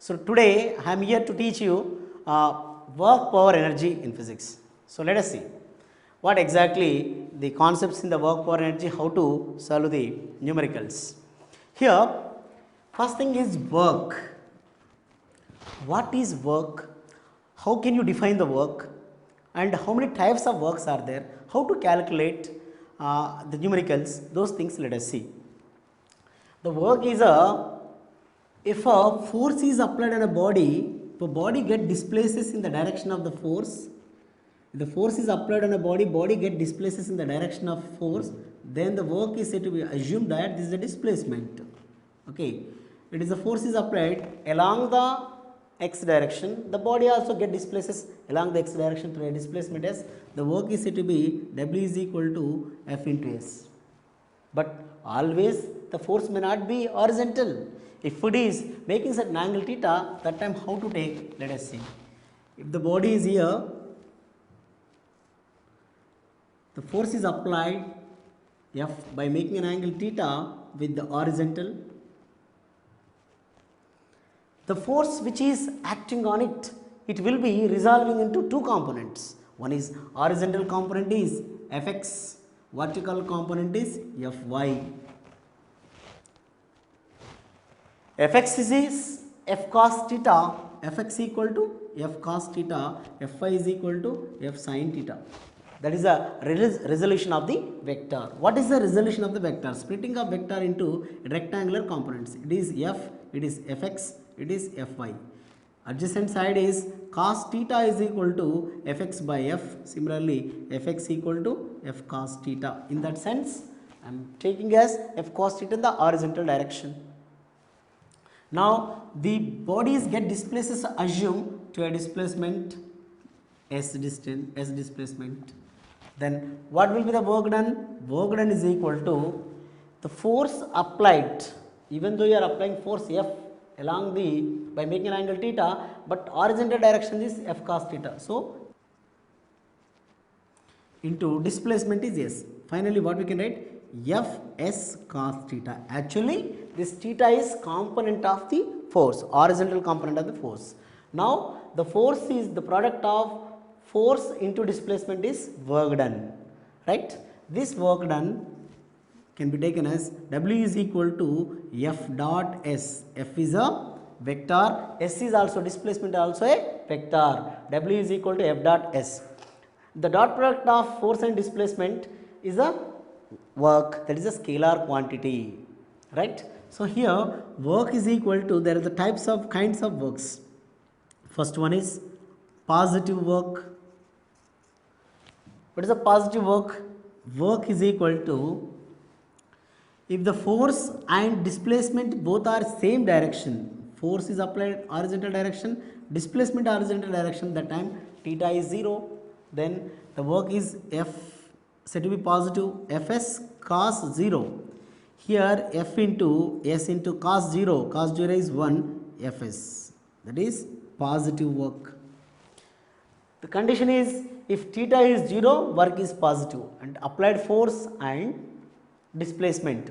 So today I am here to teach you work, power, energy in physics. So let us see what exactly the concepts in the work, power, energy, how to solve the numericals. Here, first thing is work. What is work? How can you define the work? And how many types of works are there? How to calculate the numericals? Those things let us see. The work is if a force is applied on a body, the body get displaces in the direction of the force. If the force is applied on a body, body get displaces in the direction of force, then the work is said to be assumed that this is a displacement. Okay, it is the force is applied along the x direction, the body also get displaces along the x direction through a displacement s. The work is said to be W is equal to F into S. But always the force may not be horizontal. If it is making certain angle theta, that time how to take? Let us see. If the body is here, the force is applied F by making an angle theta with the horizontal. The force which is acting on it, it will be resolving into two components. One is horizontal component is Fx, vertical component is Fy. Fx is F cos theta, Fx equal to F cos theta, Fy is equal to F sin theta. That is the resolution of the vector. What is the resolution of the vector? Splitting of vector into rectangular components. It is F, it is Fx, it is Fy. Adjacent side is cos theta is equal to Fx by F. Similarly, Fx equal to F cos theta. In that sense, I am taking as F cos theta in the horizontal direction. Now, the bodies get displaces assume to a displacement S displacement. Then what will be the work done? Work done is equal to the force applied. Even though you are applying force F along the by making an angle theta, but horizontal direction is F cos theta. So into displacement is S. Finally, what we can write? F S cos theta. Actually, this theta is component of the force, horizontal component of the force. Now, the force is the product of force into displacement is work done, right? This work done can be taken as W is equal to F dot S. F is a vector, S is also displacement also a vector. W is equal to F dot S. The dot product of force and displacement is a work, that is a scalar quantity, right? So here work is equal to, there are the kinds of works. First one is positive work. What is a positive work? Work is equal to, if the force and displacement both are same direction, force is applied horizontal direction, displacement horizontal direction, that time theta is 0, then the work is F said to be positive, Fs cos 0. Here F into S into cos 0 is 1 Fs, that is positive work. The condition is if theta is 0, work is positive, and applied force and displacement,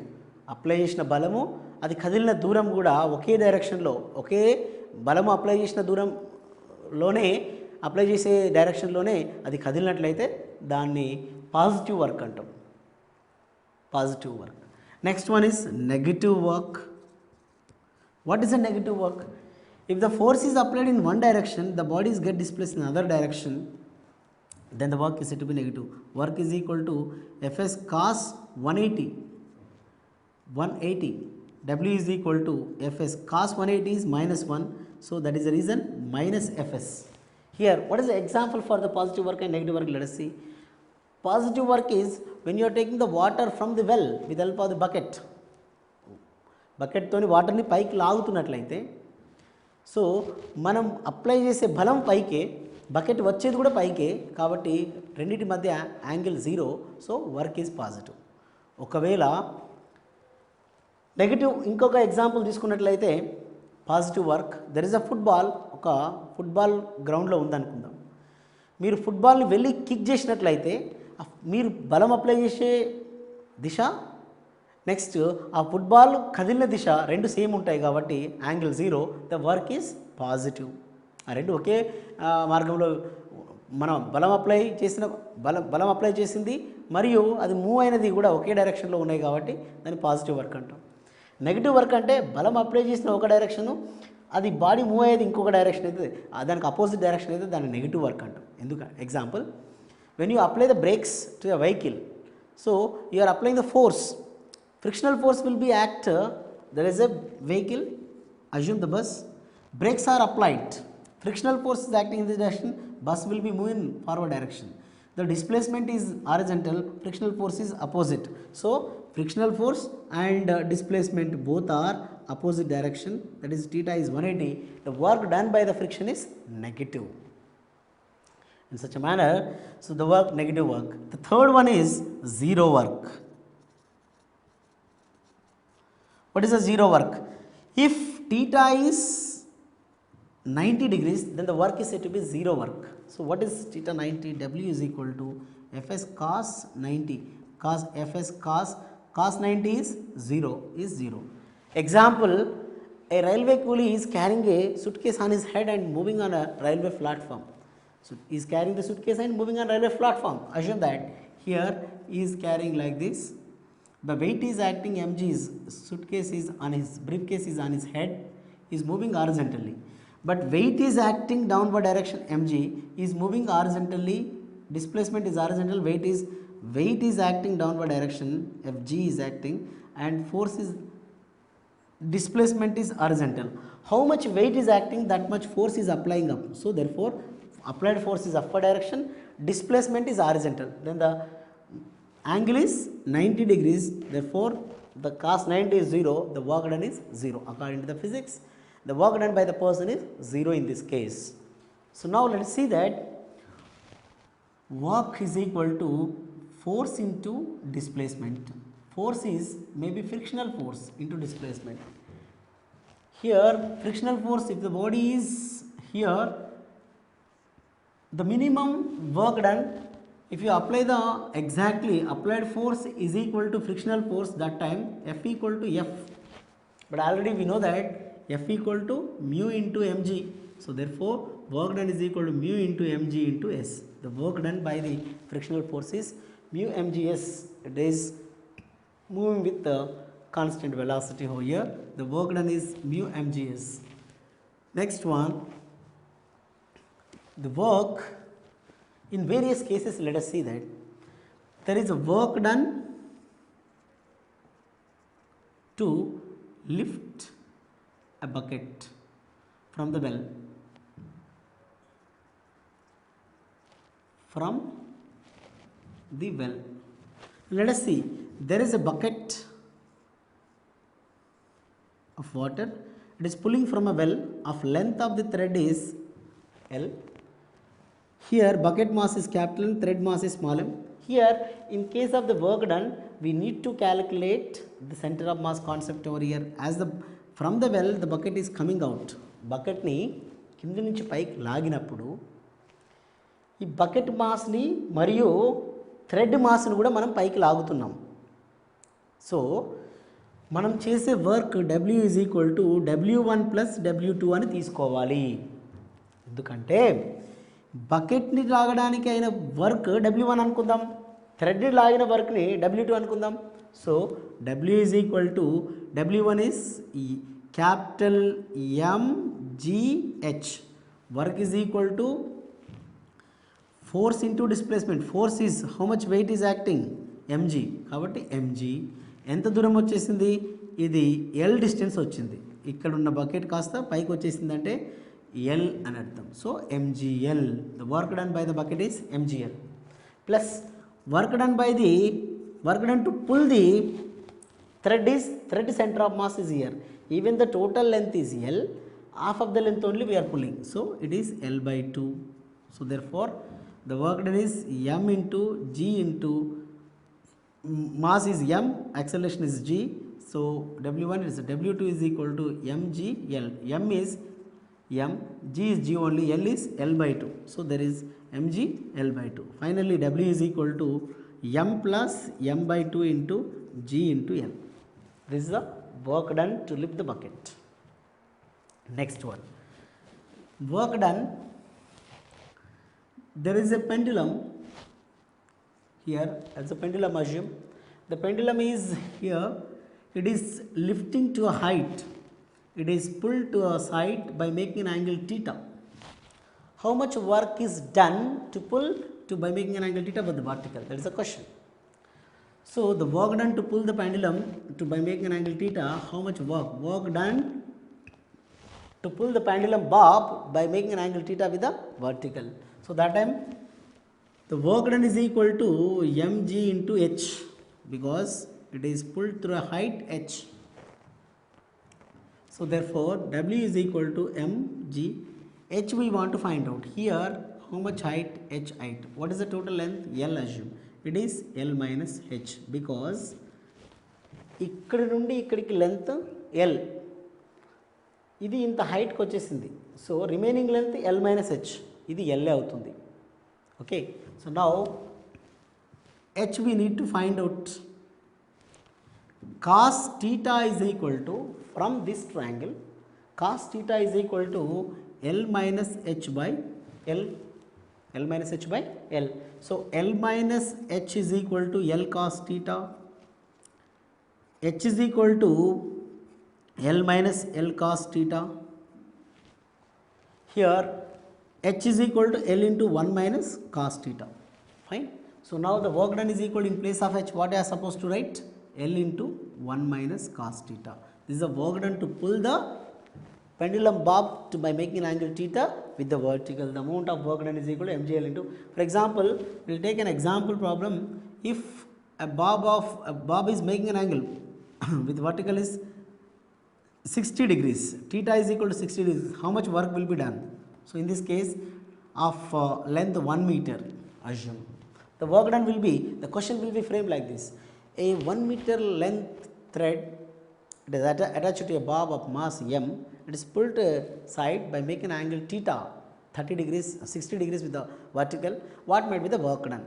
apply చేసిన బలము అది కదిలిన దూరం కూడా ఒకే డైరెక్షన్లో, ఒకే బలము apply చేసిన దూరంలోనే, అప్లై చేసే డైరెక్షన్లోనే అది కదిలినట్లయితే దాన్ని పాజిటివ్ వర్క్ అంటాం. Positive work. Next one is negative work. What is a negative work? If the force is applied in one direction, the bodies get displaced in another direction, then the work is said to be negative. Work is equal to Fs cos 180. W is equal to Fs cos 180 is minus 1. So that is the reason minus Fs. Here, what is the example for the positive work and negative work? Let us see. Positive work is when you are taking the water from the well with the help of the bucket. Bucket తోని వాటర్ని పైకి లాగుతున్నట్లయితే, so మనం apply చేసే బలం పైకే, bucket వచ్చేది కూడా పైకే, కాబట్టి రెండింటి మధ్య angle 0, so work is positive. ఒకవేళ నెగిటివ్ ఇంకొక ఎగ్జాంపుల్ తీసుకున్నట్లయితే positive work, there is a football, ఒక ఫుట్బాల్ గ్రౌండ్లో ఉందనుకుందాం. మీరు ఫుట్బాల్ని వెళ్ళి కిక్ చేసినట్లయితే మీరు బలం అప్లై చేసే దిశ నెక్స్ట్ ఆ ఫుట్బాల్ కదిలిన దిశ రెండు సేమ్ ఉంటాయి కాబట్టి angle 0, the work is positive. ఆ రెండు ఒకే మార్గంలో మనం బలం అప్లై చేసింది మరియు అది మూవ్ అయినది కూడా ఒకే డైరెక్షన్లో ఉన్నాయి కాబట్టి దాన్ని పాజిటివ్ వర్క్ అంటాం. నెగిటివ్ వర్క్ అంటే బలం అప్లై చేసిన ఒక డైరెక్షను, అది బాడీ మూవ్ అయ్యేది ఇంకొక డైరెక్షన్ అయితే, దానికి అపోజిట్ డైరెక్షన్ అయితే దాన్ని నెగిటివ్ వర్క్ అంటాం. ఎందుకు? Example, when you apply the brakes to a vehicle, so you are applying the force, frictional force will be act, there is a vehicle, assume the bus, brakes are applied, frictional force is acting in this direction, bus will be moving forward direction, the displacement is horizontal, frictional force is opposite, so frictional force and displacement both are opposite direction, that is theta is 180, the work done by the friction is negative. In such a manner, so the work, negative work. The third one is zero work. What is a zero work? If theta is 90 degrees, then the work is said to be zero work. So what is theta 90? W is equal to Fs cos 90, cos Fs cos 90 is 0. Example, a railway coolie is carrying a suitcase on his head and moving on a railway platform. So he is carrying the suitcase and moving on railway platform. Assume that here he is carrying like this. The weight is acting mg, is suitcase is on his, briefcase is on his head. He is moving horizontally. But weight is acting downward direction mg. He is moving horizontally. Displacement is horizontal. Weight is acting downward direction. Fg is acting and force is, displacement is horizontal. How much weight is acting, that much force is applying up. So therefore, applied force is upward direction, displacement is horizontal, then the angle is 90 degrees, therefore the cos 90 is 0, the work done is 0. According to the physics, the work done by the person is 0 in this case. So now let us see that work is equal to force into displacement. Force is maybe frictional force into displacement. Here frictional force, if the body is here, the minimum work done, if you apply the exactly applied force is equal to frictional force, that time F equal to F, but already we know that F equal to mu into mg, so therefore work done is equal to mu into mg into s. The work done by the frictional force is mu mgs, it is moving with the constant velocity over here, the work done is mu mgs. Next one, the work in various cases, let us see that there is a work done to lift a bucket from the well, let us see, there is a bucket of water, it is pulling from a well, of length of the thread is L. Here bucket mass is capital M, thread mass is small m. Here in case of the work done, we need to calculate the center of mass concept over here. As the from the well the bucket is coming out, bucket ni కింది నుంచి పైకి లాగినప్పుడు ఈ bucket మాస్ని మరియు thread మాస్ని కూడా మనం పైకి లాగుతున్నాం. So మనం చేసే work W is equal to W1 plus W2 అని తీసుకోవాలి. ఎందుకంటే బకెట్ని లాగడానికి అయిన వర్క్ W1 అనుకుందాం, థ్రెడ్ని లాగిన వర్క్ని W2 అనుకుందాం. So W is equal to W1 is capital MGH, work is equal to force into displacement. Force is how much weight is acting mg, కాబట్టి mg ఎంత దూరం వచ్చేసింది, ఇది L డిస్టెన్స్ వచ్చింది. ఇక్కడ ఉన్న బకెట్ కాస్త పైకి వచ్చేసిందంటే L అని అర్థం. So MGL, the work done by the bucket is MGL plus work done to pull the thread is, thread center of mass is here. Even the total length is L, half of the length only we are pulling, so it is L by 2. So therefore the work done is M into G into mass is M, acceleration is G. So W1 is W2 is equal to MGL. M is M, G is G only, L is L by 2. So there is mg L by 2. Finally W is equal to M plus M by 2 into G into L. This is the work done to lift the bucket. Next one, work done. There is a pendulum here, as a pendulum assume. The pendulum is here, it is lifting to a height, it is pulled to a side by making an angle theta. How much work is done to pull to by making an angle theta with the vertical? That is the question. So the work done to pull the pendulum to by making an angle theta, how much work? Work done to pull the pendulum bob by making an angle theta with the vertical. So that time the work done is equal to mg into h, because it is pulled through a height h. So therefore W is equal to mg. H we want to find out. Here how much height? H height. What is the total length? L assume. It is L minus h, because ikkadi nundi ikkadiki length L. ఇది ఇంత హైట్కి వచ్చేసింది. So remaining length L minus h, ఇది L అవుతుంది. Okay, so now h we need to find out. Cos theta is equal to, from this triangle, cos theta is equal to L minus h by L. L minus h by L. So L minus h is equal to L cos theta. H is equal to L minus L cos theta. Here h is equal to L into 1 minus cos theta. Fine. So now the work done is equal, in place of h, what I am supposed to write? L into 1 minus cos theta. This is the work done to pull the pendulum bob to by making an angle theta with the vertical. The amount of work done is equal to mgl into, for example, we will take an example problem. If a bob is making an angle with vertical is 60 degrees, theta is equal to 60 degrees, how much work will be done? So in this case of length 1 meter assume, the work done will be, the question will be framed like this: a 1 meter length thread, it is attached to a bob of mass m, it is pulled to side by making an angle theta 30 degrees 60 degrees with the vertical. What might be the work done?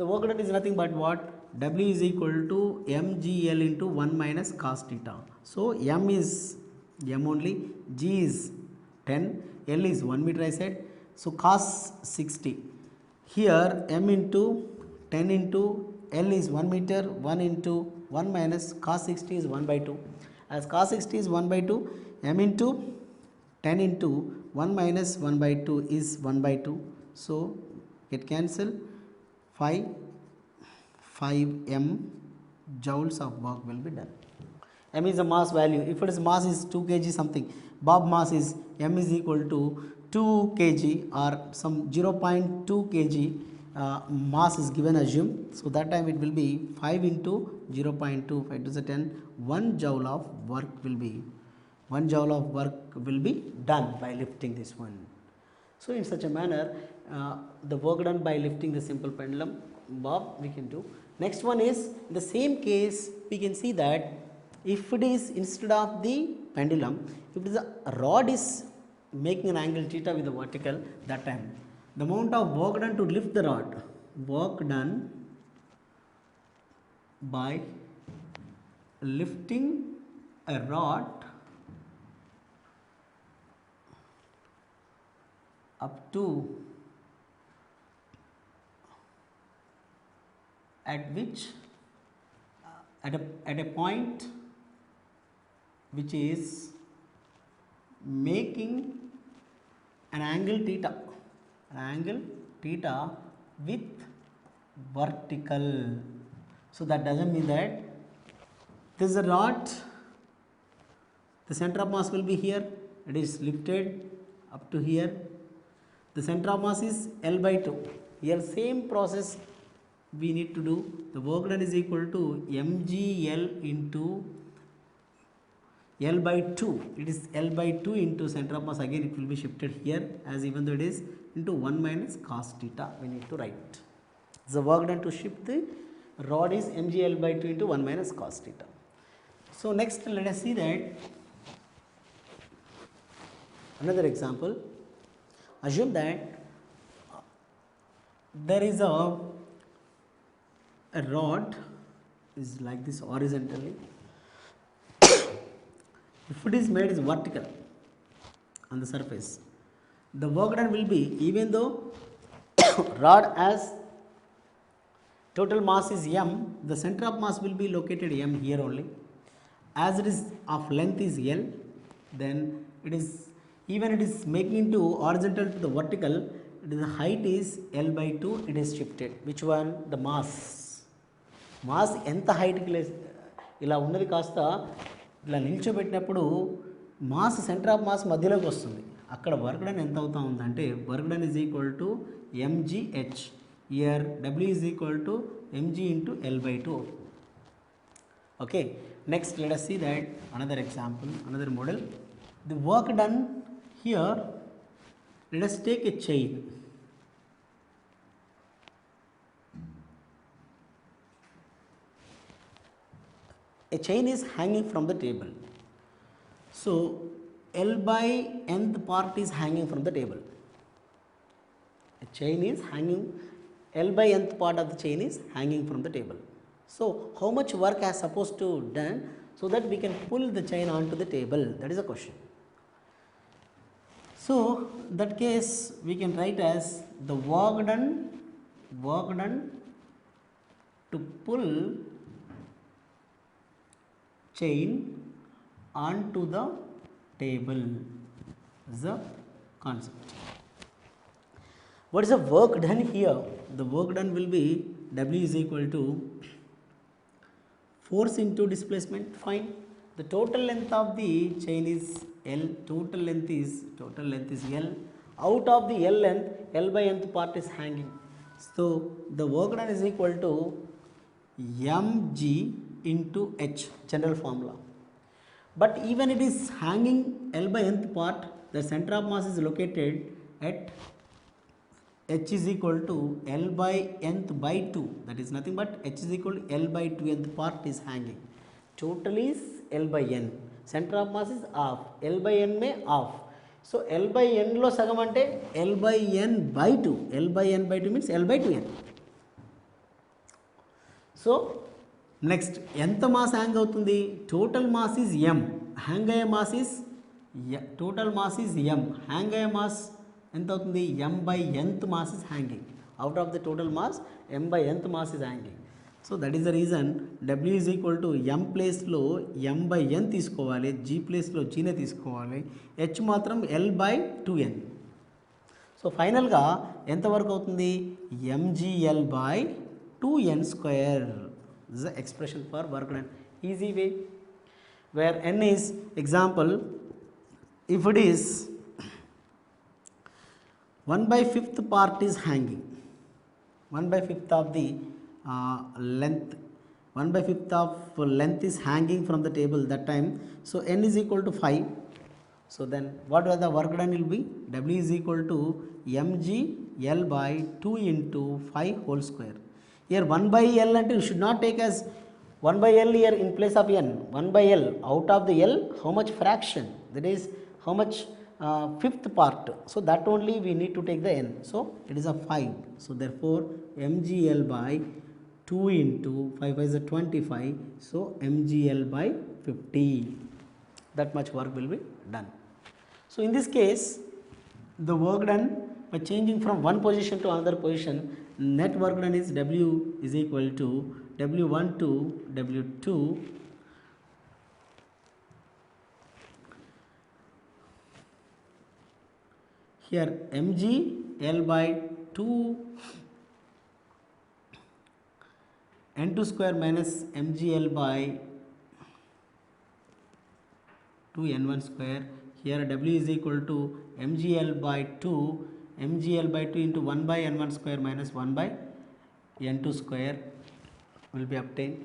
The work done is nothing but what? W is equal to mgl into 1 minus cos theta. So m is m only, g is 10, L is 1 meter I said. So cos 60, here m into 10 into L is 1 meter, 1 into 1 minus cos 60 is 1 by 2. As cos 60 is 1 by 2, m into 10 into 1 minus 1 by 2 is 1 by 2. So get cancel, 5 m joules of work will be done. M is a mass value. If it is mass is 2 kg something, bob mass is m is equal to 2 kg or some 0.2 kg mass is given, assume. So that time it will be 5 into 0.2, 5 to the 10, 1 joule of work will be, 1 joule of work will be done by lifting this one. So in such a manner, the work done by lifting the simple pendulum bob we can do. Next one is, in the same case we can see that if it is instead of the pendulum, if it is a rod is making an angle theta with the vertical, that time the amount of work done to lift the rod, work done by lifting a rod up to at which at a point which is making an angle theta with vertical. So that doesn't mean that this is a rod, the center of mass will be here, it is lifted up to here, the center of mass is L by 2. Here same process we need to do. The work done is equal to mgl into L by 2. It is L by 2 into center of mass, again it will be shifted here, as even though it is into 1 minus cos theta we need to write. The work done to shift the rod is mgl by 2 into 1 minus cos theta. So next let us see that another example. Assume that there is a rod is like this horizontally, If it is made is vertical on the surface, the work done will be, even though rod as total mass is m, the center of mass will be located m here only. As it is of length is L, then it is, even it is making into horizontal to the vertical, it is the height is L by 2, it is shifted. Which one? The mass. Mass ఎంత హైట్కి ఇలా ఉన్నది కాస్త ఇలా నిల్చోబెట్టినప్పుడు mass centre of mass మధ్యలోకి వస్తుంది. అక్కడ work done ఎంత అవుతా ఉందంటే work done is equal to mgh. Year w is equal to mg into L by 2. Okay, next let us see that another example, another model. The work done here, let us take a chain. A chain is hanging from the table. So L by nth part is hanging from the table. A chain is hanging, L by nth part of the chain is hanging from the table. So how much work has supposed to done so that we can pull the chain onto the table? That is a question. So that case we can write as the work done to pull chain onto the table is the concept. What is the work done here? The work done will be W is equal to force into displacement. Fine. The total length of the chain is L. Total length is L. Out of the L length, L by nth part is hanging. So the work done is equal to mg into h, general formula. But even it is hanging L by nth part, the center of mass is located at h is equal to L by nth by 2. That is nothing but h is equal to L by 2 nth part is hanging. Total is L by n. Center of mass is half. L by n may half. So L by n lo sagam ante L by n by 2. L by n by 2 means L by 2n. So next ఎంత mass hang అవుతుంది? Total mass is m, hang అయ్యే mass is total mass is m, hang అయ్యే mass ఎంత అవుతుంది? m by nth mass is hanging. Out of the total mass m by nth mass is hanging. So that is the reason w is equal to m ప్లేస్లో m by n తీసుకోవాలి, g ప్లేస్లో gనే తీసుకోవాలి, h మాత్రం L by 2n. So ఫైనల్గా ఎంతవరకు అవుతుంది? mgl by 2n square. This is the expression for work done. Easy way, where n is, example, if it is 1/5 part is hanging, 1/5 of the length, 1/5 of length is hanging from the table that time. So n is equal to 5. So then what will the work done will be? W is equal to mg L by 2 into 5 whole square. Here 1 by L and you should not take as 1 by L here in place of n. 1 by L, out of the L, how much fraction? That is how much fifth part. So that only we need to take the n. So it is a 5. So therefore mgl by 2 into 5 is a 25. So mgl by 50. That much work will be done. So in this case, the work done by changing from one position to another position, net work done is W is equal to W1 to W2 here mg L by 2 n2 square minus mgl by 2 n1 square. Here W is equal to mgl by 2 mgl by 2 into 1 by n1 square minus 1 by n2 square will be obtained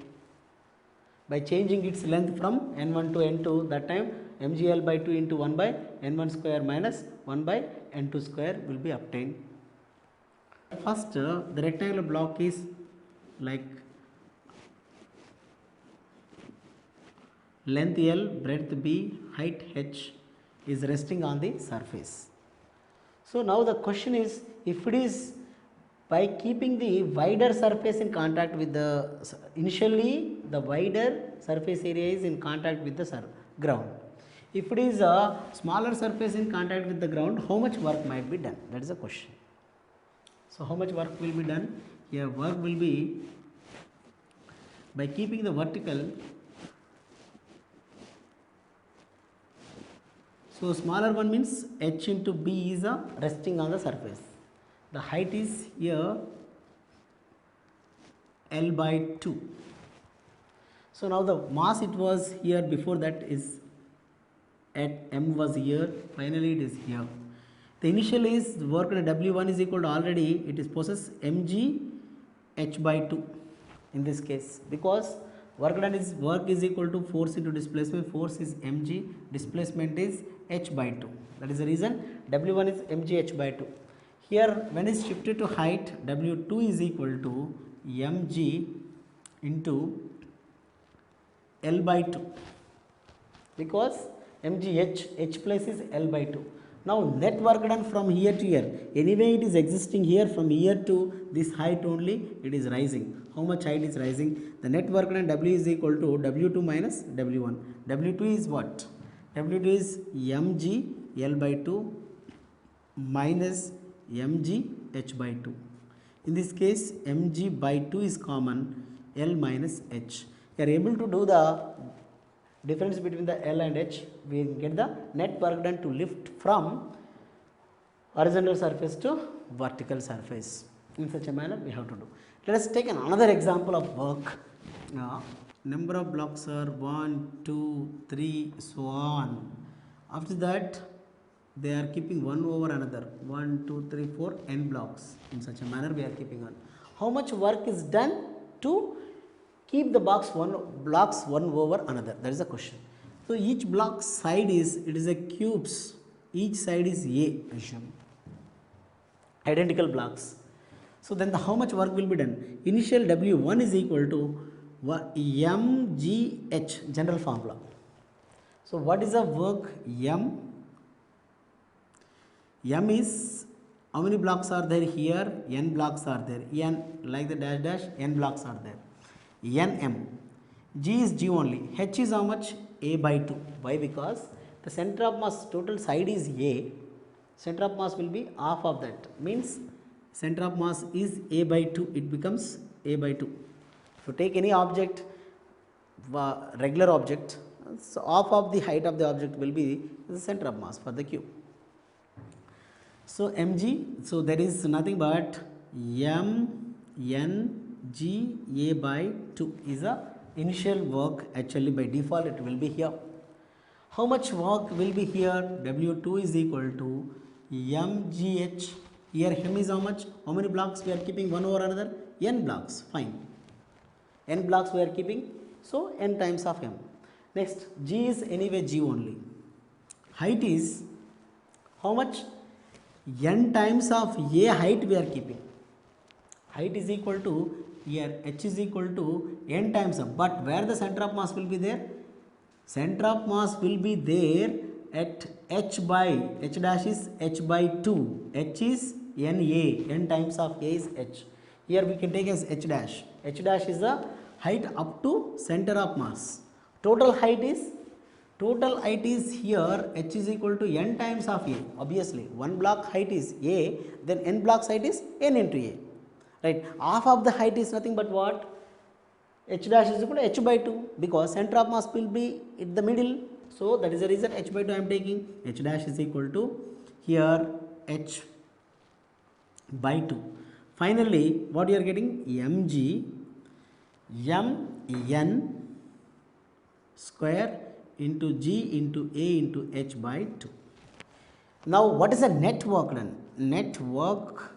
by changing its length from n1 to n2. That time mgl by 2 into 1 by n1 square minus 1 by n2 square will be obtained. First the rectangular block is like length L, breadth B, height h is resting on the surface. So now the question is, if it is by keeping the wider surface in contact with the, initially the wider surface area is in contact with the ground. If it is a smaller surface in contact with the ground, how much work might be done? That is the question. So how much work will be done? Here work will be by keeping the vertical. So smaller one means h into b is resting on the surface. The height is here L by 2. So now the mass it was here before that is at m was here, finally it is here. The initial is work done W1 is equal to already it is possess mg h by 2 in this case, because work is equal to force into displacement. Force is mg, displacement is h by 2. That is the reason W1 is mg h by 2. Here when it's shifted to height, W2 is equal to mg into L by 2, because mgh h place is L by 2. Now net work done from here to here, anyway it is existing here, from here to this height only it is rising. How much height is rising? The net work done W is equal to W2 minus W1. W2 is what? W2 is mg L by 2 minus mg h by 2. In this case mg by 2 is common, L minus h. You are able to do the difference between the L and H. We get the net work done to lift from horizontal surface to vertical surface. In such a manner we have to do. Let us take another example of work. Number of blocks are 1, 2, 3, so on. After that they are keeping one over another, 1, 2, 3, 4 n blocks. In such a manner we are keeping on. How much work is done to keep the blocks one over another? That is the question. So each block side is, it is a cubes, each side is A, assume identical blocks. So then how much work will be done? Initial W1 is equal to mgh, general formula. So what is the work? M is how many blocks are there here? N blocks are there. N like the dash dash, N blocks are there. Nm. G is G only. H is how much? A by 2. Why? Because the center of mass, total side is A. Center of mass will be half of that. Means center of mass is A by 2. It becomes A by 2. If you take any object, regular object, so half of the height of the object will be the center of mass for the cube. So mg, so there is nothing but m n g a by 2 is a initial work. Actually by default it will be here. How much work will be here? W2 is equal to mgh. Here m is how much? How many blocks we are keeping one over another? N blocks. Fine. N blocks we are keeping. So n times of m. Next g is anyway g only. Height is how much? N times of a height we are keeping. Height is equal to, here h is equal to n times of, but where the center of mass will be there? Center of mass will be there at h by, h dash is h by 2, h is n a, n times of a is h. Here we can take as h dash. H dash is the height up to center of mass. Total height is here h is equal to n times of a. Obviously one block height is a, then n blocks height is n into a. Right, half of the height is nothing but what? H dash is equal to h by 2, because center of mass will be in the middle. So that is the reason h by 2 I am taking. H dash is equal to here h by 2. Finally what you are getting? mg n square into g into a into h by 2. Now what is the net work done? Net work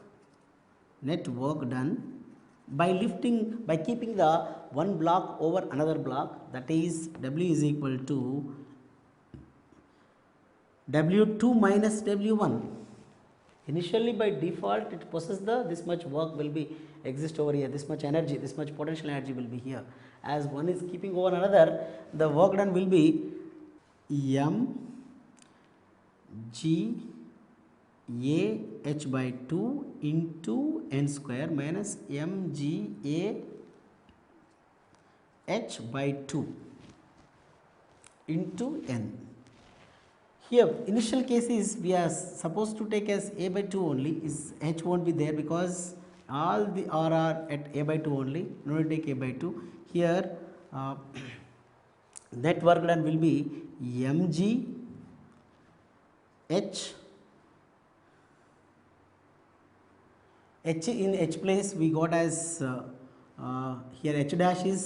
done by lifting, by keeping the one block over another block, that is W is equal to W2 minus W1. Initially by default it possesses this much work will be exist over here, this much energy, this much potential energy will be here. As one is keeping over another, the work done will be m g a h by 2 into n square minus m g a h by 2 into n. Here initial case is we are supposed to take as a by 2 only, is h won't be there because all the r are at a by 2 only, no need to take a by 2. Here net work done will be mg h in h place we got as here h dash is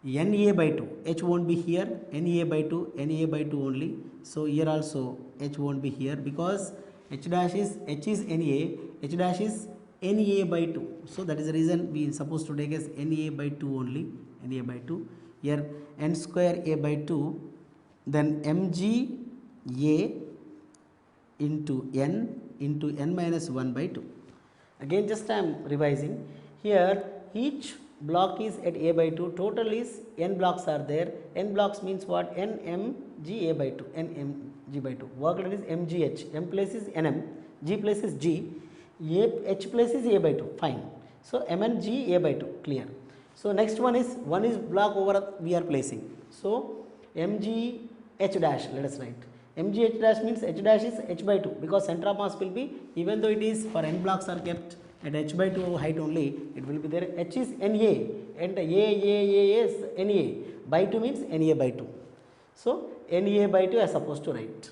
NA by 2, h won't be here, NA by 2, NA by 2 only. So here also h won't be here because h is NA, h dash is NA by 2. So that is the reason we supposed to take as NA by 2 only, NA by 2. Here n square a by 2, then mg a into n minus 1 by 2. Again just I am revising. Here each block is at a by 2, total is n blocks are there. N blocks means what? N mg a by 2, n mg by 2. Work done is mgh, m place is nm, g place is g, h place is a by 2, fine. So mn g a by 2, clear. So next one is block over we are placing. So mg h dash, let us write. Mg h dash means h dash is h by 2 because center of mass will be, even though it is for n blocks are kept at h by 2 height only, it will be there. H is Na and a is Na, by 2 means Na by 2. So Na by 2 I am supposed to write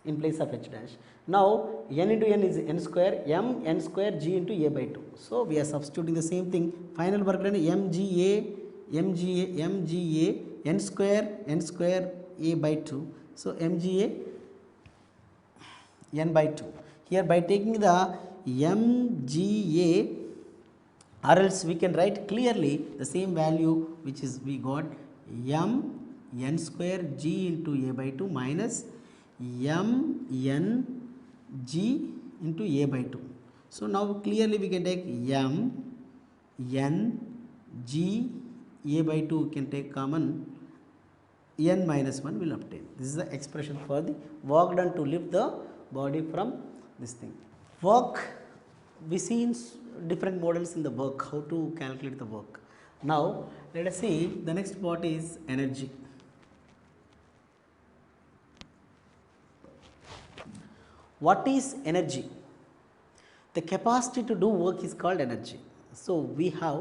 in place of h dash. Now n into n is n square, m n square g into a by 2. So we are substituting the same thing. Final work done mga n square a by 2. So mga n by 2. Here by taking the mga, or else we can write clearly the same value which is we got m n square g into a by 2 minus m n g into a by 2. So now clearly we can take m n g a by 2 can take common, n minus 1 will obtain. This is the expression for the work done to lift the body from this thing. Work, we see in different models in the work, how to calculate the work. Now let us see the next part is energy. What is energy? The capacity to do work is called energy. So we have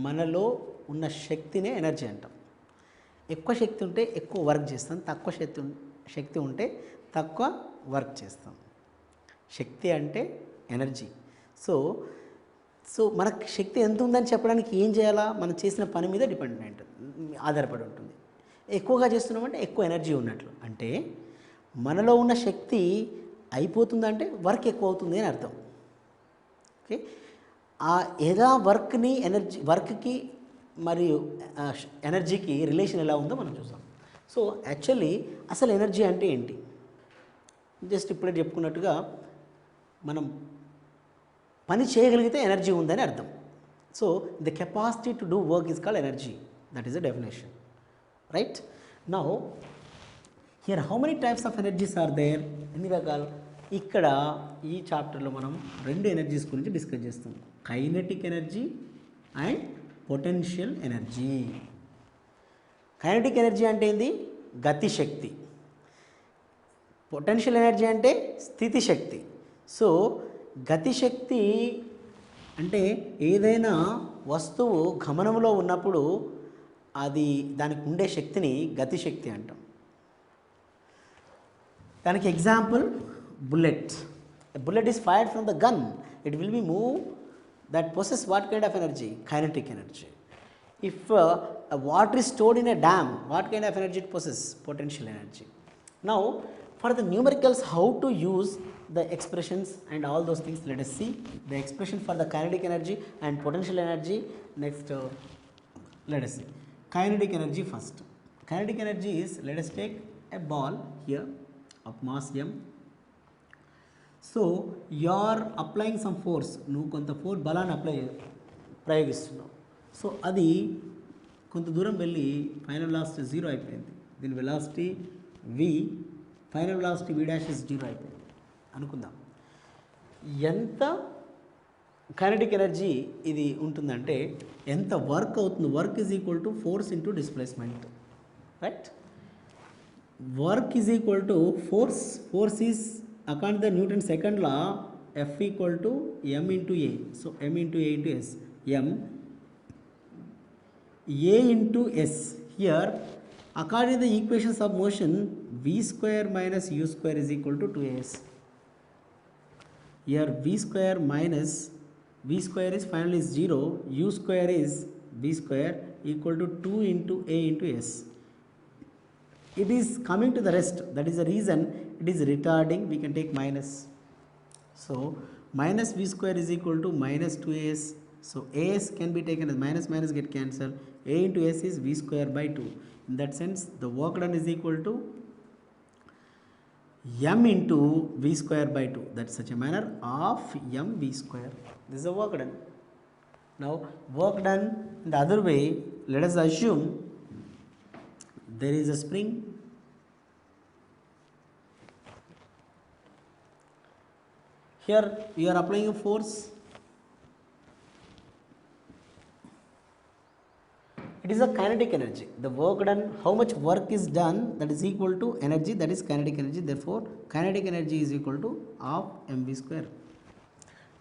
మనలో ఉన్న శక్తినే energy అంటాం. ఎక్కువ శక్తి ఉంటే ఎక్కువ work చేస్తాం, తక్కువ శక్తి ఉంటే తక్కువ వర్క్ చేస్తాం. శక్తి అంటే ఎనర్జీ. సో మనకు శక్తి ఎంత ఉందని చెప్పడానికి ఏం చేయాలా? మనం చేసిన పని మీద ఆధారపడి ఉంటుంది. ఎక్కువగా చేస్తున్నామంటే ఎక్కువ ఎనర్జీ ఉన్నట్లు, అంటే మనలో ఉన్న శక్తి అయిపోతుందంటే వర్క్ ఎక్కువ అవుతుంది అని అర్థం. ఓకే, ఎలా వర్క్ని వర్క్కి మరియు ఎనర్జీకి రిలేషన్ ఎలా ఉందో మనం చూసాం. సో యాక్చువల్లీ అసలు ఎనర్జీ అంటే ఏంటి? జస్ట్ ఇప్పుడే చెప్పుకున్నట్టుగా మనం పని చేయగలిగితే ఎనర్జీ ఉందని అర్థం. So the capacity to do work is called energy. That is the definition, right? Now here how many types of energies are there? ఎన్ని రకాలు? ఇక్కడ ఈ చాప్టర్లో మనం రెండు ఎనర్జీస్ గురించి డిస్కస్ చేస్తాం, kinetic energy and potential energy. Kinetic energy అంటే ఏంది? గతి శక్తి. పొటెన్షియల్ ఎనర్జీ అంటే స్థితి శక్తి. సో గతి శక్తి అంటే ఏదైనా వస్తువు గమనంలో ఉన్నప్పుడు అది దానికి ఉండే శక్తిని గతి శక్తి అంటాం. దానికి example bullet. A bullet is fired from the gun. It will be moved. That possess what kind of energy? Kinetic energy. If a water is stored in a dam, what kind of energy it possesses? Potential energy. Now for the numericals, how to use the expressions and all those things, let us see the expression for the kinetic energy and potential energy. Next let us see kinetic energy first. Kinetic energy is, let us take a ball here of mass m. So you are applying some force, నువ్వు కొంత బలాన్ని ప్రయోగిస్తున్నావు. So అది కొంత దూరం వెళ్ళి final velocity 0 అయిపోయింది. దీని velocity v, final velocity v dash is 0 అయిపోయింది అనుకుందాం. ఎంత కైనెటిక్ ఎనర్జీ ఇది ఉంటుందంటే ఎంత వర్క్ అవుతుంది? Work is equal to force into displacement, right? work is equal to force is according to the Newton's second law, F equal to m into a, so m into a into s, m a into s. Here according to the equations of motion, v square minus u square is equal to 2as. Here v square minus v square is finally 0, u square is v square equal to 2 into a into s. It is coming to the rest, that is the reason it is retarding, we can take minus. So minus v square is equal to minus 2as. So as can be taken as minus minus get cancelled, a into s is v square by 2. In that sense, the work done is equal to m into v square by 2. That's such a manner of m v square. This is the work done. Now work done in the other way, let us assume there is a spring. Here you are applying a force. It is a kinetic energy. The work done, how much work is done, that is equal to energy, that is kinetic energy. Therefore, kinetic energy is equal to half mv square.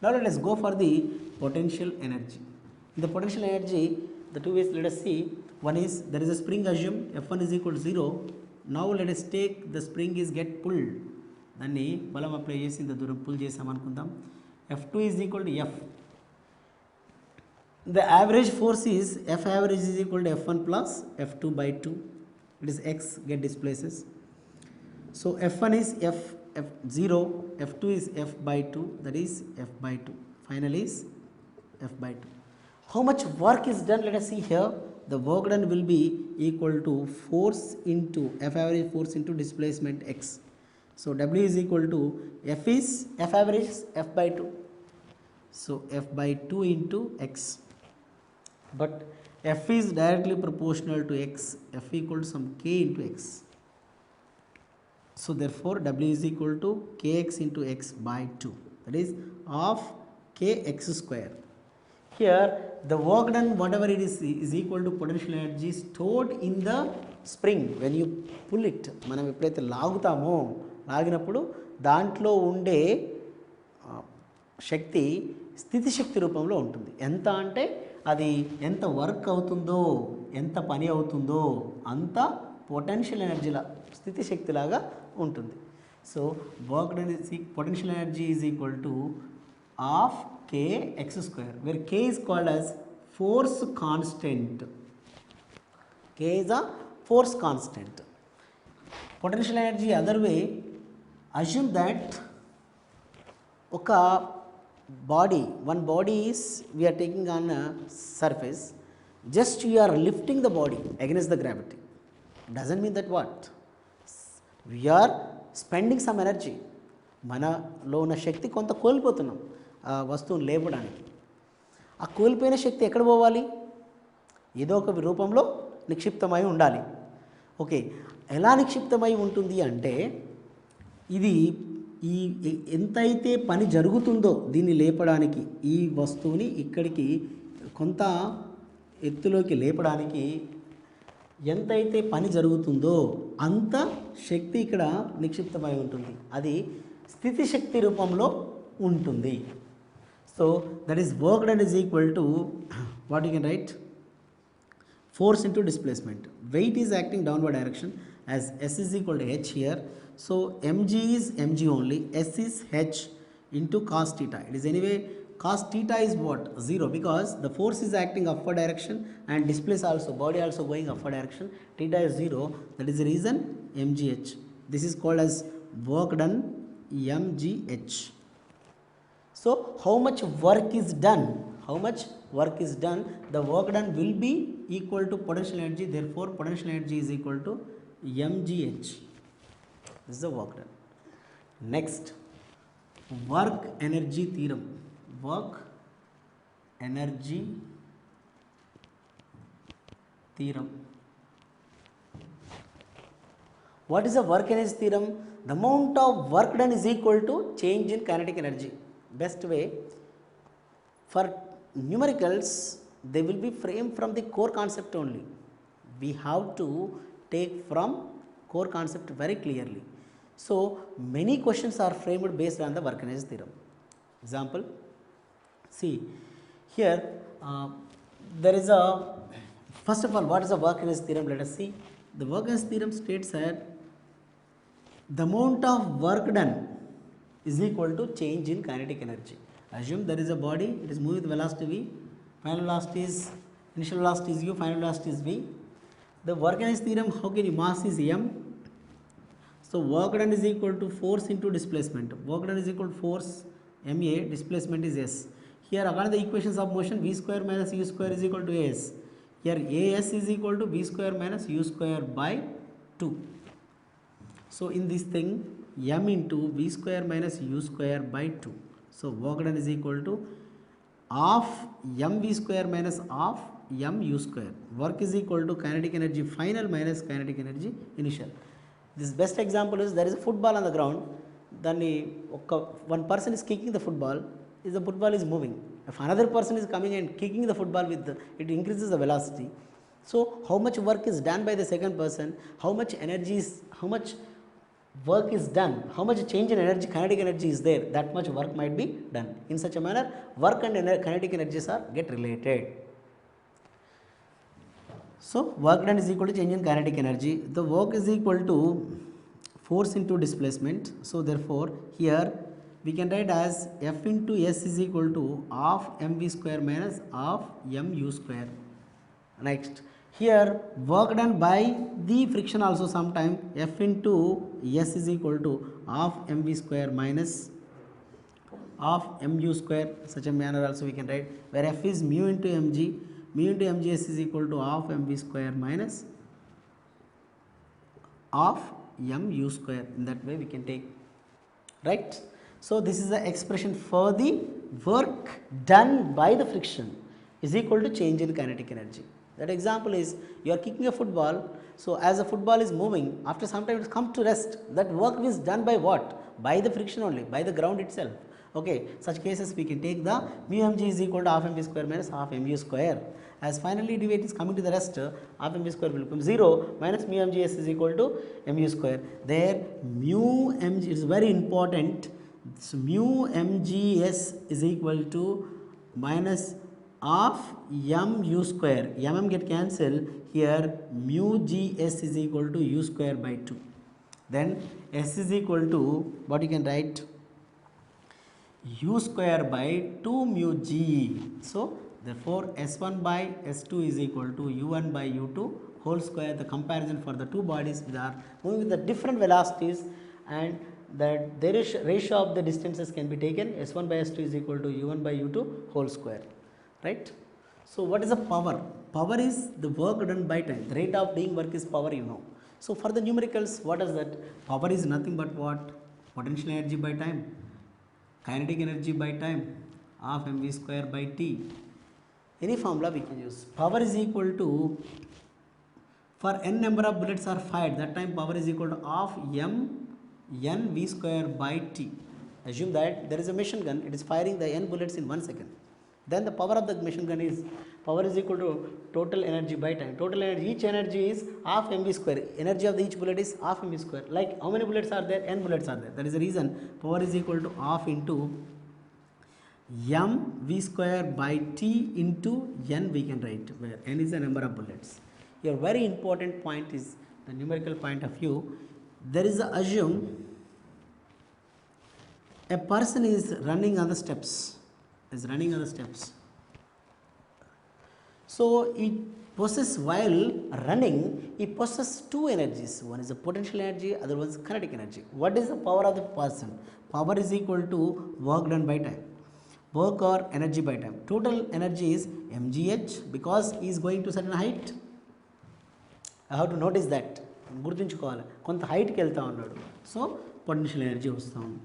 Now let us go for the potential energy. In the potential energy, the two ways let us see. One is there is a spring, assume F1 is equal to 0. Now let us take the spring is get pulled. దాన్ని బలం apply చేసి ఇంత దూరం pull చేసామనుకుందాం. F2 is equal to F. The average force is F average is equal to F1 plus F2 by 2. It is X get displaces. So F1 is F0, F2 is F by 2, that is F by 2. Final is F by 2. How much work is done? Let us see here. The work done will be equal to force into F average force into displacement X. So W is equal to F is F average is F by 2. So F by 2 into X. But F is directly proportional to X. F equal to some K into X. So therefore W is equal to Kx into X by 2. That is half Kx square. Here the work done whatever it is equal to potential energy stored in the spring. When you pull it, మనం ఎప్పుడైతే లాగుతామో లాగినప్పుడు దాంట్లో ఉండే శక్తి స్థితి శక్తి రూపంలో ఉంటుంది. ఎంత అంటే అది ఎంత వర్క్ అవుతుందో, ఎంత పని అవుతుందో అంత పొటెన్షియల్ ఎనర్జీలా స్థితి శక్తిలాగా ఉంటుంది. So work done is potential energy is equal to half Kx square, where K is called as force constant. K is a force constant. Potential energy other way, assume that one body is we are taking on a surface, just you are lifting the body against the gravity. Doesn't mean that what? We are spending some energy. మనలో ఉన్న శక్తి కొంత కోల్పోతున్నాం ఆ వస్తువును లేపడానికి. ఆ కోల్పోయిన శక్తి ఎక్కడ పోవాలి? ఏదో ఒక రూపంలో నిక్షిప్తమై ఉండాలి. ఓకే, ఎలా నిక్షిప్తమై ఉంటుంది అంటే ఇది ఈ ఎంతైతే పని జరుగుతుందో దీన్ని లేపడానికి, ఈ వస్తువుని ఇక్కడికి కొంత ఎత్తులోకి లేపడానికి ఎంతైతే పని జరుగుతుందో అంత శక్తి ఇక్కడ నిక్షిప్తమై ఉంటుంది. అది స్థితి శక్తి రూపంలో ఉంటుంది. So that is work done is equal to what you can write, force into displacement. Weight is acting downward direction as S is equal to H here. So mg is mg only, S is H into cos theta. It is anyway cos theta is what? 0, because the force is acting upward direction and displace also, body also going upward direction. Theta is 0. That is the reason mgh. This is called as work done, mgh. So how much work is done? How much work is done? The work done will be equal to potential energy. Therefore potential energy is equal to mgh. This is the work done. Next, work energy theorem. Work energy theorem. What is the work energy theorem? The amount of work done is equal to change in kinetic energy. Best way for numericals, they will be framed from the core concept only. We have to take from core concept very clearly. So, many questions are framed based on the work energy theorem. Example, see here there is a, first of all, what is the work energy theorem? Let us see. The work energy theorem states that the amount of work done is equal to change in kinetic energy. Assume there is a body, it is moving with velocity v, final velocity is, initial velocity is u, final velocity is v. The work energy theorem, how can you, mass is m, so work done is equal to force into displacement. Work done is equal to force ma, displacement is s. Here according to the equations of motion, v square minus u square is equal to as. Here as is equal to v square minus u square by 2. So in this thing, m into v square minus u square by 2. So work done is equal to half mv square half m u square. Work is equal to kinetic energy final minus kinetic energy initial. This best example is there is a football on the ground. Then one person is kicking the football is moving. If another person is coming and kicking the football it increases the velocity. So how much work is done by the second person, how much work is done, how much change in energy, kinetic energy is there, that much work might be done. In such a manner, work and kinetic energies get related. So work done is equal to change in kinetic energy. The work is equal to force into displacement. So therefore here we can write as F into S is equal to half mv square minus half mu square. Next, here work done by the friction also sometime F into S is equal to half mv square minus half mu square. Such a manner also we can write, where F is mu into mg, mu into mgs is equal to half mv square minus half mu square. In that way we can take, right. So this is the expression for the work done by the friction is equal to change in kinetic energy. That example is, you are kicking a football, so as the football is moving, after some time it comes to rest. That work is done by what? By the friction only, by the ground itself. Okay, such cases we can take the mu mg is equal to half mv square minus half mu square. As finally derivative is coming to the rest, half mv square will become 0 minus mu mgs is equal to mu square. There mu mg is very important. So mu mgs is equal to minus half mu square. Get cancelled. Here mu gs is equal to u square by 2. Then s is equal to, what you can write, u square by 2 mu ge. So therefore s1 by s2 is equal to u1 by u2 whole square. The comparison for the two bodies are moving with the different velocities, and that the ratio of the distances can be taken. S1 by S2 is equal to U1 by U2 whole square, right. So what is the power? Power is the work done by time. The rate of doing work is power, you know. So for the numericals, what is that? Power is nothing but what? Potential energy by time, kinetic energy by time, half mv square by t. Any formula we can use. Power is equal to, for n number of bullets are fired, that time power is equal to half n v square by t. Assume that there is a machine gun, it is firing the n bullets in 1 second. Then the power of the machine gun is, power is equal to total energy by time. Total energy, each energy is half mv square. Energy of each bullet is half mv square. Like how many bullets are there? N bullets are there. That is the reason power is equal to half into m v square by t into n we can write, where n is the number of bullets. Here very important point is the numerical point of view. There is a assume a person is running on the steps, So he possesses, while running, he possesses two energies. One is the potential energy, other one is kinetic energy. What is the power of the person? Power is equal to work done by time, work or energy by time. Total energy is mgh, because he is going to certain height. I have to notice that. గుర్తుంచుకోవాలి, కొంత హైట్కి వెళ్తూ ఉన్నాడు, so potential energy వస్తూ ఉంది.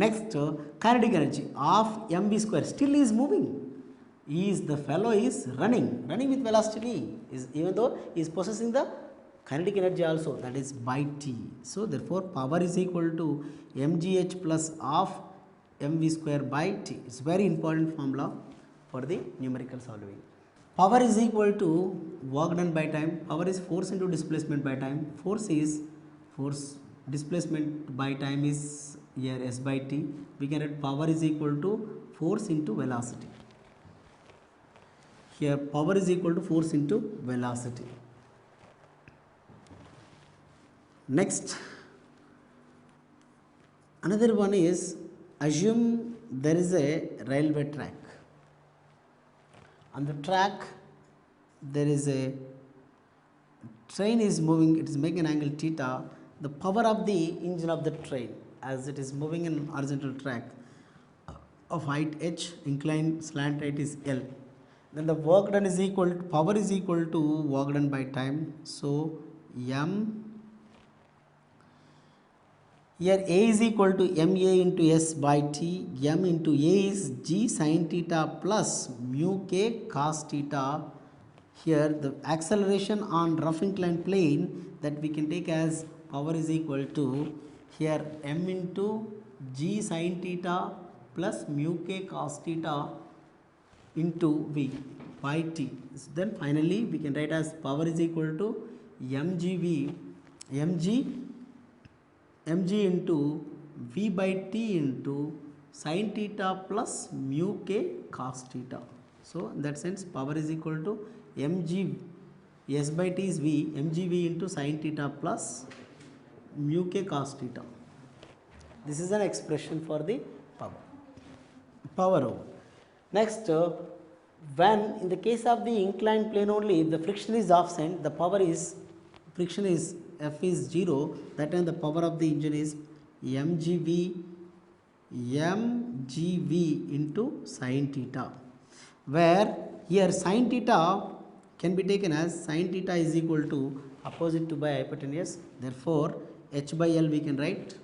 Next kinetic energy of MV square, still is moving, the fellow is running with velocity, even though he is possessing the kinetic energy also, that is by t. So therefore power is equal to mgh plus half mv square by t. It's very important formula for the numerical solving. Power is equal to work done by time. Power is force into displacement by time. Force is force displacement by time is here s by t. We can write power is equal to force into velocity. Here power is equal to force into velocity. Next, another one is, assume there is a railway track. On the track there is a train is moving, it is making an angle theta. The power of the engine of the train, as it is moving in horizontal track of height h, inclined slant rate is L. Then the work done is equal to, power is equal to work done by time. So M, here A is equal to MA into S by T. M into A is G sin theta plus mu K cos theta. Here the acceleration on rough inclined plane, that we can take as power is equal to, here M into G sin theta plus mu K cos theta into V by T. Then finally we can write as power is equal to mg into V by T into sin theta plus mu K cos theta. So in that sense power is equal to mg, S by T is V, mgv into sin theta plus mu K cos theta. This is an expression for the power over. Next, when in the case of the inclined plane only, if the friction is absent, the power is, friction is F is 0, that time the power of the engine is mgv into sin theta, where here sin theta can be taken as sin theta is equal to opposite to by hypotenuse. Therefore h by L we can write.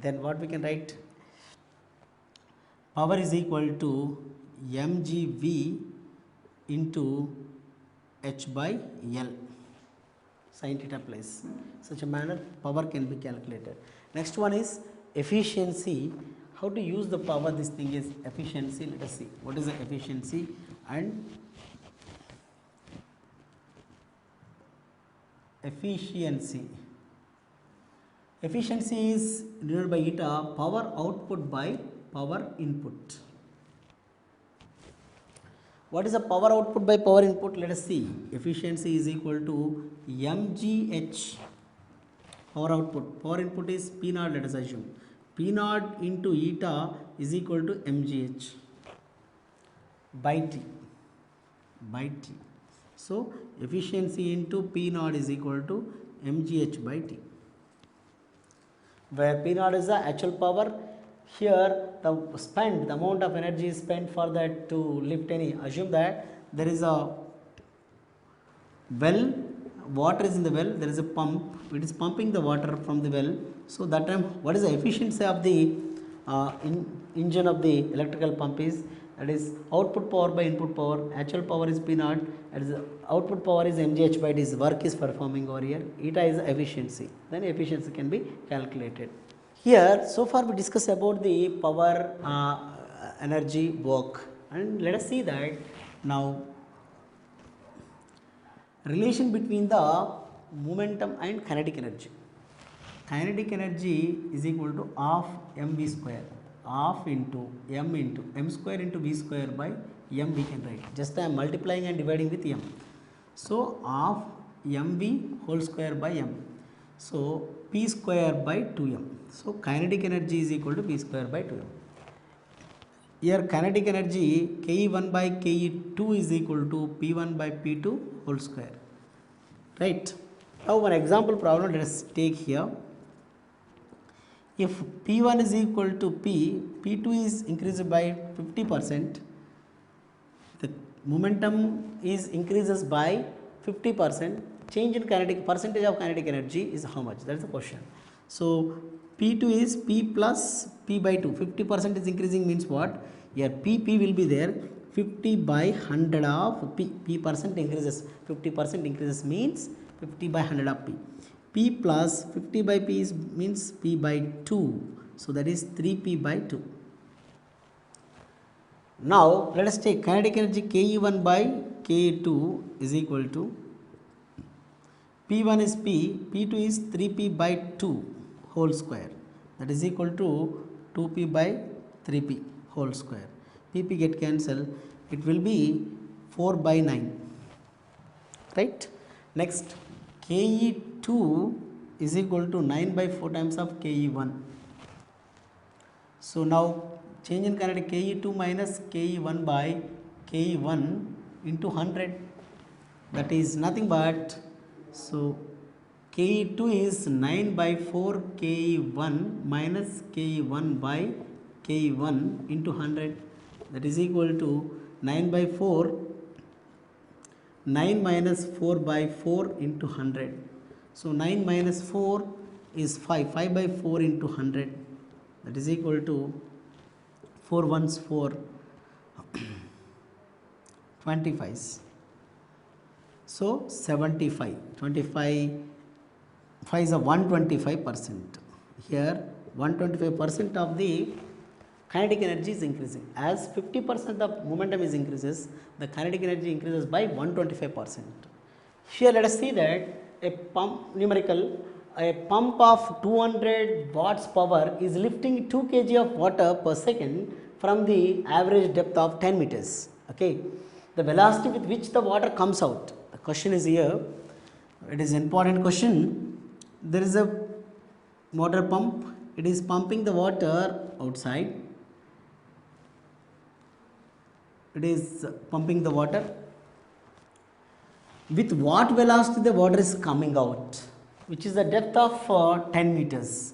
Then what we can write? Power is equal to mgv into h by L. Sin theta place. Such a manner power can be calculated. Next one is efficiency. How to use the power? This thing is efficiency. Let us see what is the efficiency. And efficiency is denoted by eta, power output by power input. What is the power output by power input? Let us see. Efficiency is equal to mgh, power output. Power input is P naught, let us assume. P naught into eta is equal to mgh by T. So efficiency into P naught is equal to mgh by T, where P naught is the actual power. Here the amount of energy is spent for that to lift any. Assume that there is a well, water is in the well, there is a pump, it is pumping the water from the well. So that time what is the efficiency of the engine of the electrical pump is, that is output power by input power. Actual power is P naught, that is output power is mgh by T, work is performing over here. Eta is the efficiency. Then efficiency can be calculated. Here so far we discussed about the power, energy, work, and let us see that now relation between the momentum and kinetic energy. Kinetic energy is equal to half mv square, half into m square into v square by m we can write. Just I am multiplying and dividing with m. So half mv whole square by m. So p square by 2m. So kinetic energy is equal to p square by 2m. Here kinetic energy Ke1 by Ke2 is equal to P1 by P2 whole square. Right. Now one example problem let us take here. If P1 is equal to P, P2 is increased by 50%, the momentum is increases by 50%, change in kinetic, percentage of kinetic energy is how much? That is the question. So P2 is P plus P by 2, 50% is increasing means what? Here P will be there, 50 by 100 of P percent increases, 50% increases means 50 by 100 of P plus 50 by P is means P by 2, so that is 3P by 2. Now let us take kinetic energy Ke1 by Ke2 is equal to P1 is P, P2 is 3P by 2 whole square, that is equal to 2P by 3P whole square. PP get cancelled, it will be 4 by 9, right. Next, KE2 is equal to 9 by 4 times of KE1. So now change in kinetic, KE2 minus KE1 by KE1 into 100, that is nothing but, so KE2 is 9 by 4 KE1 minus KE1 by KE1 into 100, that is equal to 9 by 4, 9 minus 4 by 4 into 100. So 9 minus 4 is 5, 5 by 4 into 100, that is equal to 4 ones 4, 25. So 75, 25, 5 is a 125%. Here 125% of the kinetic energy is increasing. As 50% of momentum is increases, the kinetic energy increases by 125%. Here let us see that a pump numerical, a pump of 200 watts power is lifting 2 kg of water per second from the average depth of 10 meters. Okay, the velocity with which the water comes out. The question is here, it is important question. There is a water pump, it is pumping the water outside, it is pumping the water. With what velocity the water is coming out, which is the depth of 10 meters.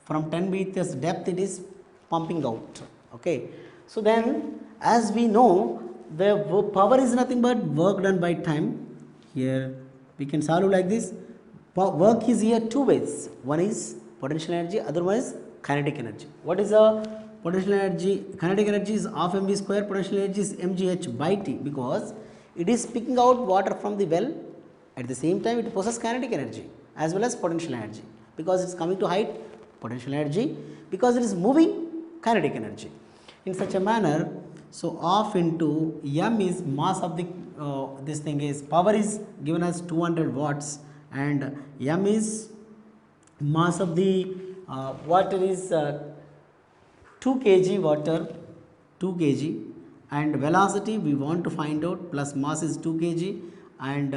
From 10 meters depth it is pumping out. Okay, so then as we know, the power is nothing but work done by time. Here we can solve like this. Work is here two ways. One is potential energy, other one is kinetic energy. What is the potential energy? Kinetic energy is half mv square, potential energy is mgh by t, because it is picking out water from the well. At the same time it possesses kinetic energy as well as potential energy, because it is coming to height, potential energy, because it is moving, kinetic energy. In such a manner, so half into m is mass of the this thing is power is given as 200 watts, and m is mass of the water is 2 kg water, 2 kg, and velocity we want to find out, plus mass is 2 kg, and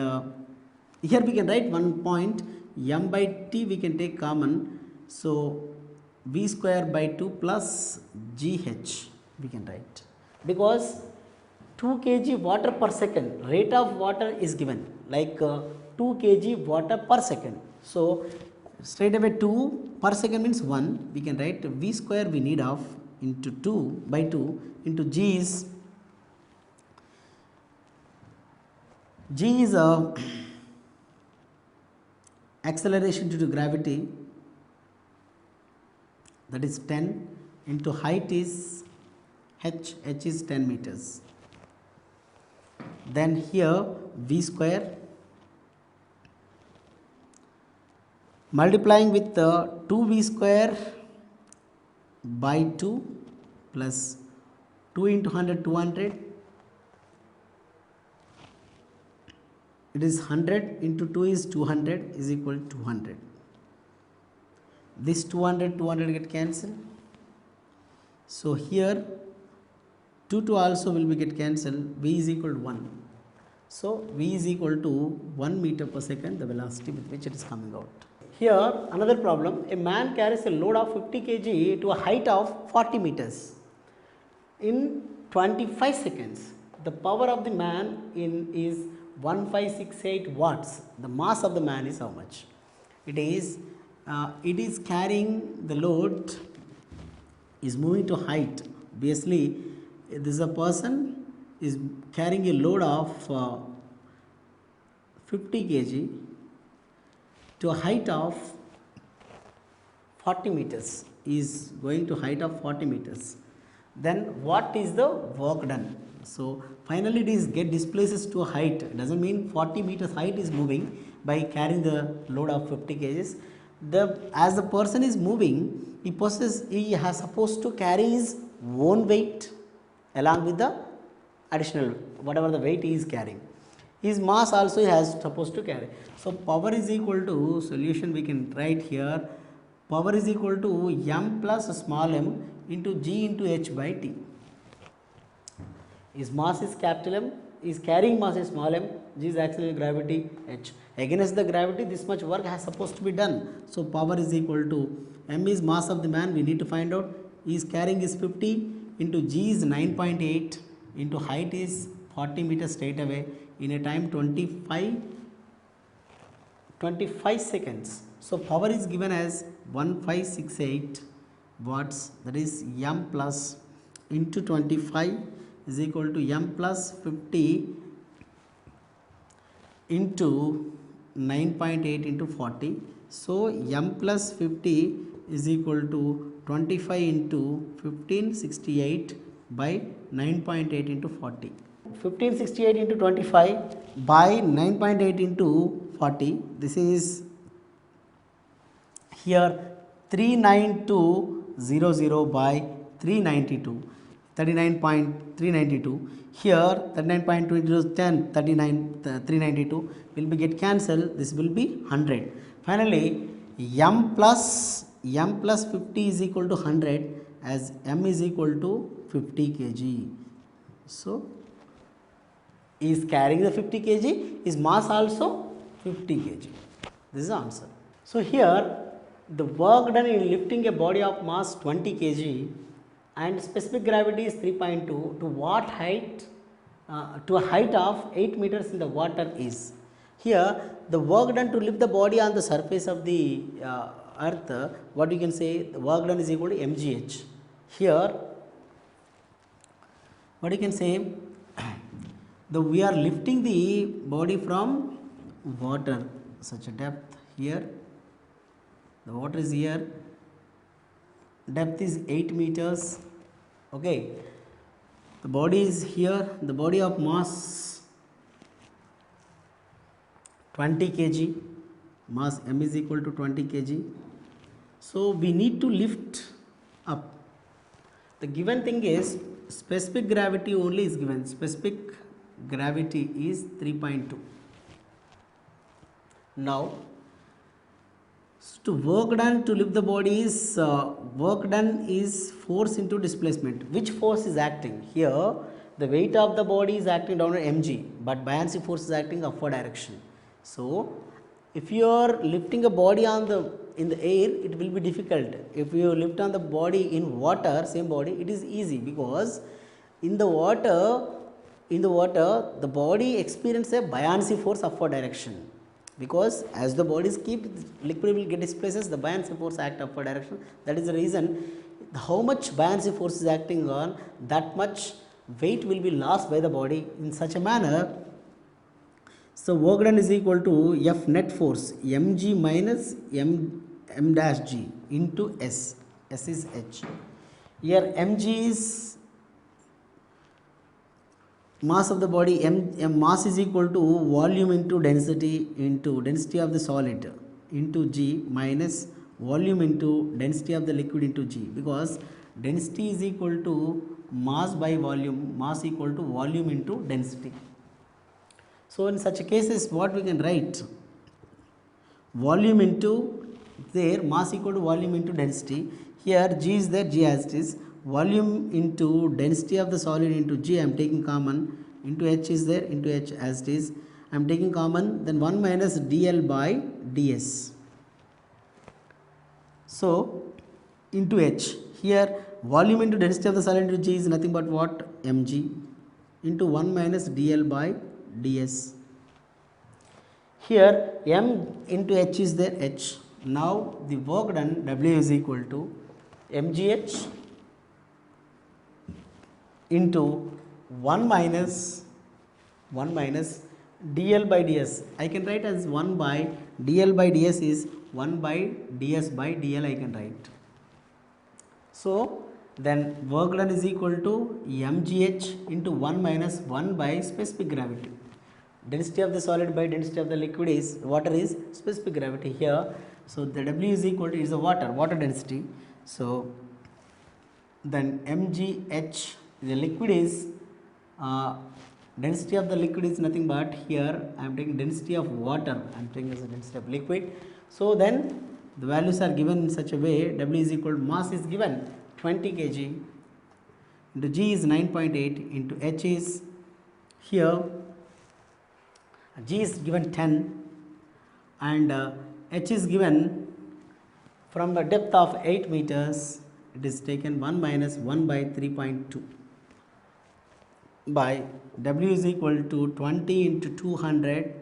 here we can write one point, m by t we can take common, so v square by 2 plus gh we can write, because 2 kg water per second, rate of water is given like 2 kg water per second. So straight away 2 per second means 1, we can write v square we need of into 2 by 2 into g is a acceleration due to gravity, that is 10, into height is h is 10 meters. Then here v square multiplying with 2v square by 2 plus 2 into 100, 200, it is 100 into 2 is 200 is equal to 200. This 200 get cancelled. So here 2 also will be get cancelled, v is equal to 1. So v is equal to 1 meter per second, the velocity with which it is coming out. Here another problem, a man carries a load of 50 kg to a height of 40 meters. In 25 seconds, the power of the man is 1568 watts. The mass of the man is how much? It is carrying the load, is moving to height. Obviously, this is a person is carrying a load of 50 kg to a height of 40 meters. Is going to height of 40 meters. Then what is the work done? So finally it is get displaces to a height. It doesn't mean 40 meters height is moving by carrying the load of 50 kgs. As the person is moving, he has supposed to carry his own weight along with the additional whatever the weight he is carrying. his mass also has supposed to carry. So power is equal to, solution we can write here, power is equal to m plus small m into g into h by t. His mass is capital M, is carrying mass is small m, g is actually gravity h. Against the gravity, this much work has supposed to be done. So power is equal to, m is mass of the man, we need to find out. He is carrying is 50 into g is 9.8 into height is 40 meters straight away in a time 25 seconds. So power is given as 1568 watts, that is m plus into 25 is equal to m plus 50 into 9.8 into 40. So m plus 50 is equal to 25 into 1568 by 9.8 into 40. 1568 into 25 by 9.8 into 40, this is here 39200 by 392, 39.392. Here 39.2 into 10, 392 will be get cancelled, this will be 100. Finally, m plus 50 is equal to 100 as m is equal to 50 kg. So is carrying the 50 kg, his mass also 50 kg. This is the answer. So here the work done in lifting a body of mass 20 kg and specific gravity is 3.2 to what height, to a height of 8 meters in the water is. Here the work done to lift the body on the surface of the earth, what you can say, the work done is equal to mgh. Here what you can say, we are lifting the body from water, such a depth here, the water is here, depth is 8 meters, okay, the body is here, the body of mass 20 kg, mass m is equal to 20 kg. So we need to lift up. The given thing is specific gravity only is given, specific gravity is 3.2. Now to work done to lift the body is work done is force into displacement. Which force is acting? Here the weight of the body is acting downward mg, but buoyancy force is acting upward direction. So if you are lifting a body on in the air, it will be difficult. If you lift on the body in water, same body, it is easy, because in the water the body experiences a buoyancy force upward direction, because as the body is keep, liquid will get displaces, the buoyancy force act upward direction. That is the reason how much buoyancy force is acting on, that much weight will be lost by the body in such a manner. So work done is equal to F net force mg minus m dash g into s. S is h. Here mg is mass of the body, mass is equal to volume into density of the solid into g minus volume into density of the liquid into g, because density is equal to mass by volume, mass equal to volume into density. So in such cases what we can write, volume into there, mass equal to volume into density. Here g is there, g as it is, volume into density of the solid into g, I am taking common, into h is there, into h as it is, I am taking common, then 1 minus dl by ds. So into h, here volume into density of the solid into g is nothing but what, mg, into 1 minus dl by ds. Here m into h is there, h. Now the work done W is equal to mgh into 1 minus dl by ds. I can write as 1 by dl by ds is 1 by ds by dl I can write. So then work done is equal to mgh into 1 minus 1 by specific gravity. Density of the solid by density of the liquid is, water is specific gravity here. So the W is equal to, is the water density. So then mgh, the liquid is Density of the liquid is nothing but here I am taking density of water, I am taking as a density of liquid. So then the values are given in such a way. W is equal to mass is given 20 kg into G is 9.8 into H is here G is given 10 and H is given from the depth of 8 meters. It is taken 1 minus 1 by 3.2 by W is equal to 20 into 200,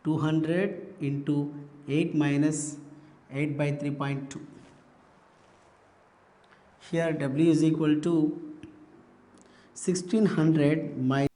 200 into 8 minus 8 by 3.2. Here W is equal to 1600 minus